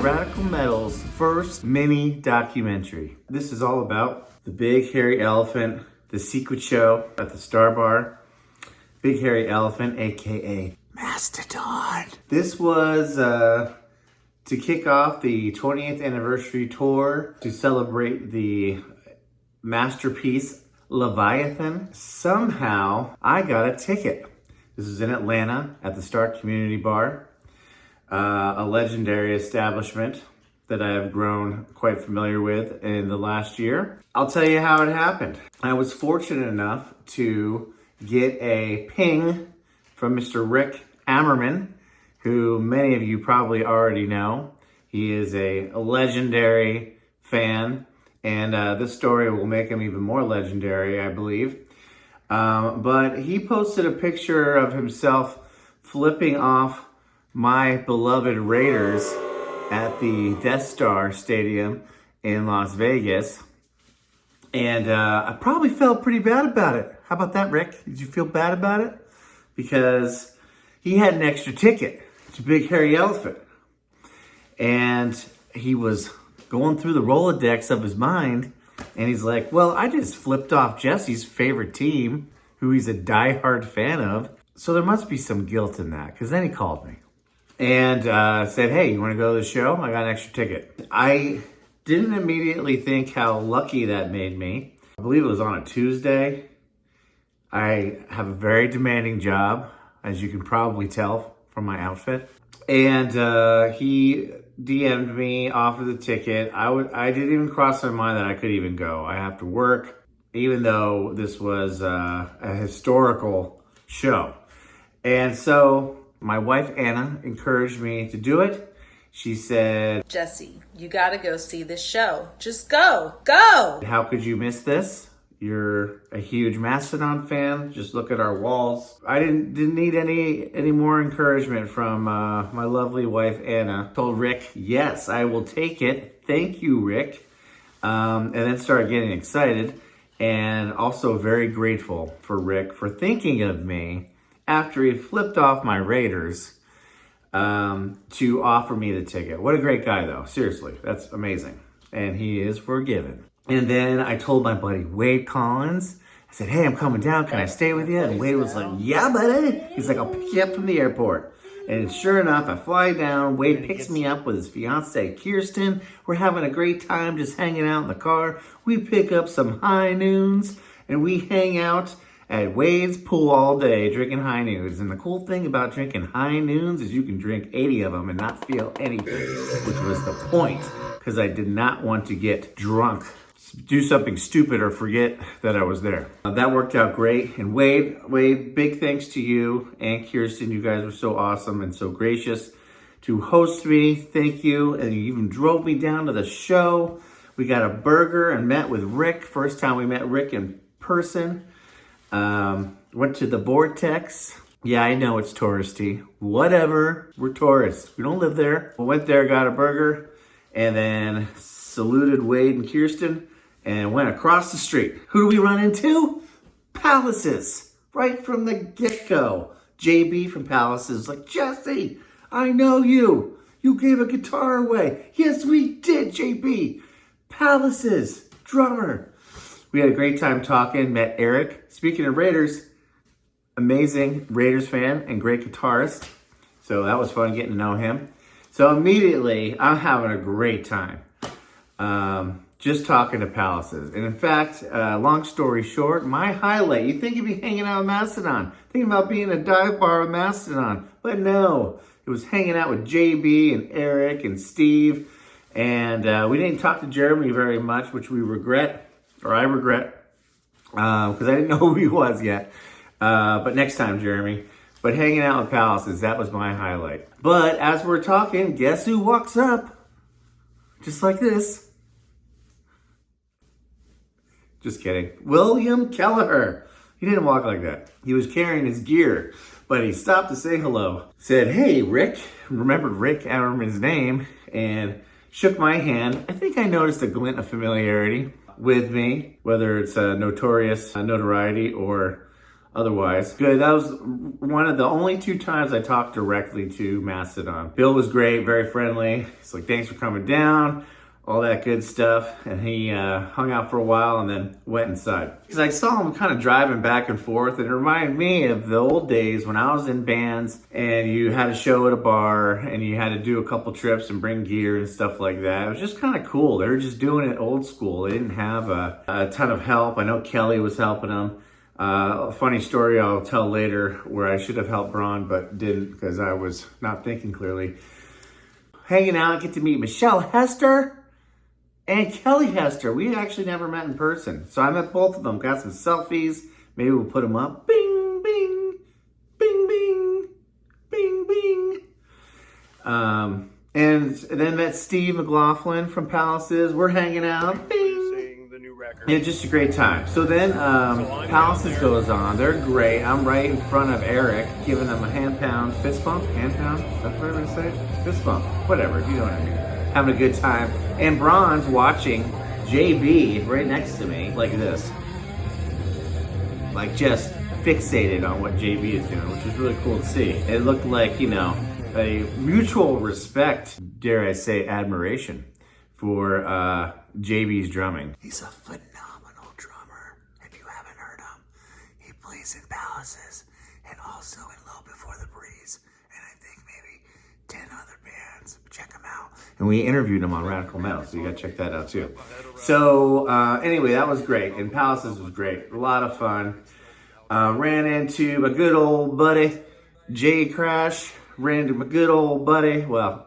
Radical Metal's first mini documentary. This is all about the big hairy elephant, the secret show at the Star Bar. Big hairy elephant, aka Mastodon. This was to kick off the 20th anniversary tour to celebrate the masterpiece Leviathan. Somehow I got a ticket. This is in Atlanta at the Stark Community Bar, a legendary establishment that I have grown quite familiar with in the last year. I'll tell you how it happened. I was fortunate enough to get a ping from Mr. Rick Ammerman, who many of you probably already know. He is a legendary fan, and this story will make him even more legendary, I believe. But he posted a picture of himself flipping off my beloved Raiders at the Death Star Stadium in Las Vegas. And I probably felt pretty bad about it. How about that, Rick? Did you feel bad about it? Because he had an extra ticket to Big Hairy Elephant. And he was going through the Rolodex of his mind, and he's like, well, I just flipped off Jesse's favorite team, who he's a diehard fan of. So there must be some guilt in that, because then he called me and said, hey, you want to go to the show? I got an extra ticket. I didn't immediately think how lucky that made me. I believe it was on a Tuesday. I have a very demanding job, as you can probably tell from my outfit. And he DM'd me, offered the ticket. I didn't even cross my mind that I could even go. I have to work, even though this was a historical show. And so my wife, Anna, encouraged me to do it. She said, Jesse, you gotta go see this show. Just go. How could you miss this? You're a huge Mastodon fan. Just look at our walls. I didn't need any more encouragement from my lovely wife, Anna. Told Rick, yes, I will take it. Thank you, Rick. And then started getting excited, and also very grateful for Rick for thinking of me after he flipped off my Raiders to offer me the ticket. What a great guy, though. Seriously, that's amazing. And he is forgiven. And then I told my buddy Wade Collins, I said, hey, I'm coming down. Can I stay with you? And Wade was like, yeah, buddy. He's like, I'll pick you up from the airport. And sure enough, I fly down. Wade picks me up with his fiance, Kirsten. We're having a great time just hanging out in the car. We pick up some high noons, and we hang out at Wade's pool all day drinking high noons. And the cool thing about drinking high noons is you can drink 80 of them and not feel anything, which was the point, because I did not want to get drunk, do something stupid, or forget that I was there. That worked out great. And Wade, big thanks to you and Kirsten. You guys were so awesome and so gracious to host me. Thank you. And you even drove me down to the show. We got a burger and met with Rick. First time we met Rick in person. Went to the Vortex. Yeah, I know it's touristy. Whatever. We're tourists. We don't live there. We went there, got a burger, and then saluted Wade and Kirsten, and went across the street. Who do we run into? Palaces. Right from the get-go. JB from Palaces was like, Jesse, I know you. You gave a guitar away. Yes, we did, JB. Palaces. Drummer. We had a great time talking. Met Eric. Speaking of Raiders, amazing Raiders fan and great guitarist. So that was fun getting to know him. So immediately, I'm having a great time. Just talking to Palaces. And in fact, long story short, my highlight, you think you'd be hanging out with Mastodon, thinking about being a dive bar with Mastodon, but no, it was hanging out with JB and Eric and Steve, and we didn't talk to Jeremy very much, which we regret, or I regret, because I didn't know who he was yet, but next time, Jeremy. But hanging out with Palaces, that was my highlight. But as we're talking, guess who walks up? Just like this. Just kidding. William Kelleher. He didn't walk like that. He was carrying his gear, but he stopped to say hello. Said, hey, Rick. Remembered Rick Ammerman's name and shook my hand. I think I noticed a glint of familiarity with me, whether it's a notorious notoriety or otherwise, good. That was one of the only 2 times I talked directly to Mastodon. Bill was great, very friendly. He's like, thanks for coming down, all that good stuff. And he hung out for a while and then went inside. Because I saw him kind of driving back and forth, and it reminded me of the old days when I was in bands and you had a show at a bar and you had to do a couple trips and bring gear and stuff like that. It was just kind of cool. They were just doing it old school. They didn't have a ton of help. I know Kelly was helping them. A funny story I'll tell later where I should have helped Braun but didn't because I was not thinking clearly. Hanging out, get to meet Michelle Hester and Kelly Hester. We actually never met in person. So I met both of them, got some selfies. Maybe we'll put them up. Bing, bing, bing, bing, bing, bing. And then met Steve McLaughlin from Palaces. We're hanging out. Bing. Yeah, just a great time. So then Palaces goes on. They're great. I'm right in front of Eric, giving them a hand pound, fist bump, hand pound. Is that what I'm going to say? Fist bump. Whatever, you know what I mean. Having a good time. And Braun's watching JB right next to me, like this. Like just fixated on what JB is doing, which is really cool to see. It looked like, you know, a mutual respect, dare I say admiration, for JB's drumming. He's a phenomenal drummer. If you haven't heard him, he plays in Palaces and also in Low Before the Breeze, and I think maybe 10 other bands. Check him out. And we interviewed him on Radical Metal, so you gotta check that out too. So anyway, that was great, and Palaces was great. A lot of fun. Ran into my good old buddy, Jay Crash. Ran into my good old buddy. Well,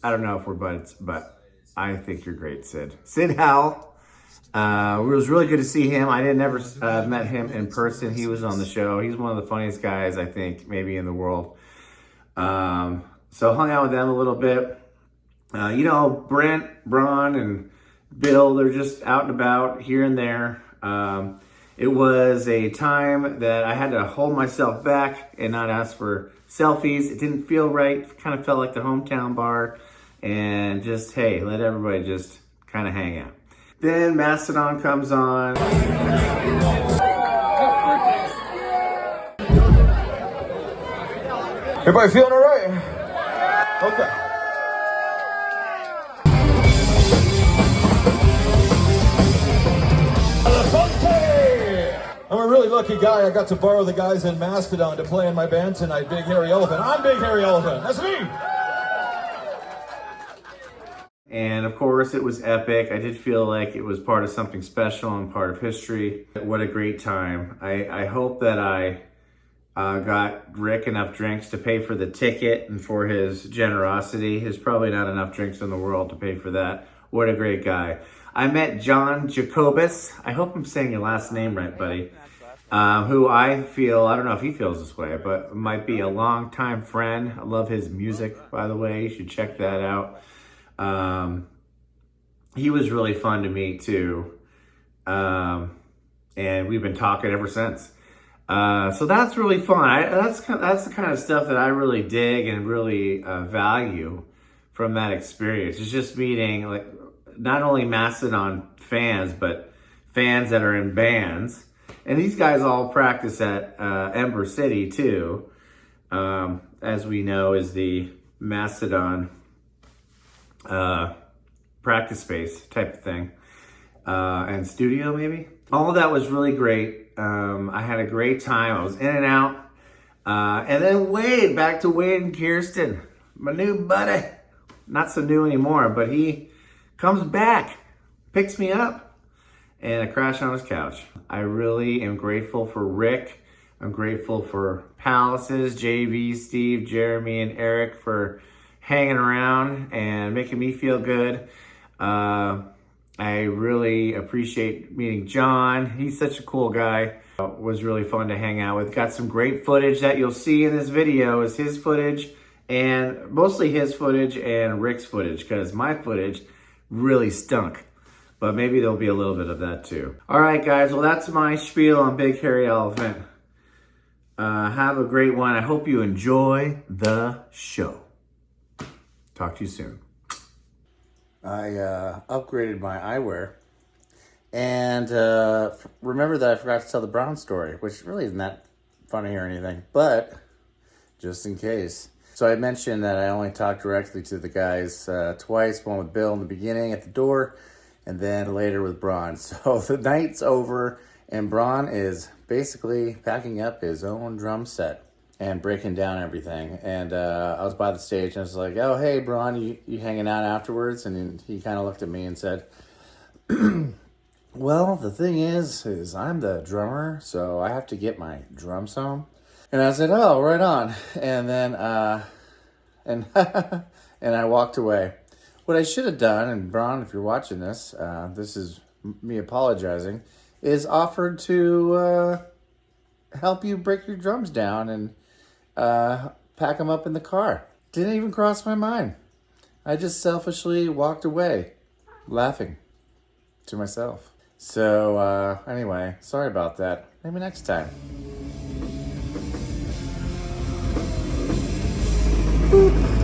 I don't know if we're buds, but I think you're great, Sid. Sid Howell. It was really good to see him. I didn't ever met him in person. He was on the show. He's one of the funniest guys, I think, maybe in the world. So hung out with them a little bit. You know, Brent, Braun, and Bill, they're just out and about here and there. It was a time that I had to hold myself back and not ask for selfies. It didn't feel right. It kind of felt like the hometown bar. And just, hey, let everybody just kind of hang out. Then Mastodon comes on. Everybody feeling all right? Okay. I'm a really lucky guy. I got to borrow the guys in Mastodon to play in my band tonight, Big Hairy Elephant. I'm Big Hairy Elephant. That's me. And of course, it was epic. I did feel like it was part of something special and part of history. What a great time. I hope that I got Rick enough drinks to pay for the ticket and for his generosity. There's probably not enough drinks in the world to pay for that. What a great guy. I met John Jacobus. I hope I'm saying your last name right, buddy. Who I feel, I don't know if he feels this way, but might be a longtime friend. I love his music, by the way. You should check that out. He was really fun to meet too. And we've been talking ever since. So that's really fun. That's the kind of stuff that I really dig and really value from that experience. It's just meeting like not only Mastodon fans, but fans that are in bands. And these guys all practice at Ember City too, as we know is the Mastodon practice space type of thing, and studio maybe. All of that was really great. I had a great time. I was in and out. And then back to Wade and Kirsten, my new buddy. Not so new anymore, but he comes back, picks me up, and I crash on his couch. I really am grateful for Rick. I'm grateful for Palaces, JB, Steve, Jeremy, and Eric for hanging around and making me feel good. I really appreciate meeting John. He's such a cool guy. It was really fun to hang out with. Got some great footage that you'll see in this video is his footage, and mostly his footage and Rick's footage, because my footage really stunk. But maybe there'll be a little bit of that too. All right, guys. Well, that's my spiel on Big Hairy Elephant. Have a great one. I hope you enjoy the show. Talk to you soon. I upgraded my eyewear. And remember that I forgot to tell the Brown story, which really isn't that funny or anything, but just in case. So I mentioned that I only talked directly to the guys twice, one with Bill in the beginning at the door, and then later with Braun. So the night's over, and Braun is basically packing up his own drum set and breaking down everything. And I was by the stage, and I was like, oh, hey, Braun, you hanging out afterwards? And he kind of looked at me and said, well, the thing is I'm the drummer, so I have to get my drums home. And I said, oh, right on. And then, and I walked away. What I should have done, and Braun, if you're watching this, this is me apologizing, is offered to help you break your drums down and pack them up in the car. Didn't even cross my mind. I just selfishly walked away, laughing to myself. So anyway, sorry about that. Maybe next time. Boop.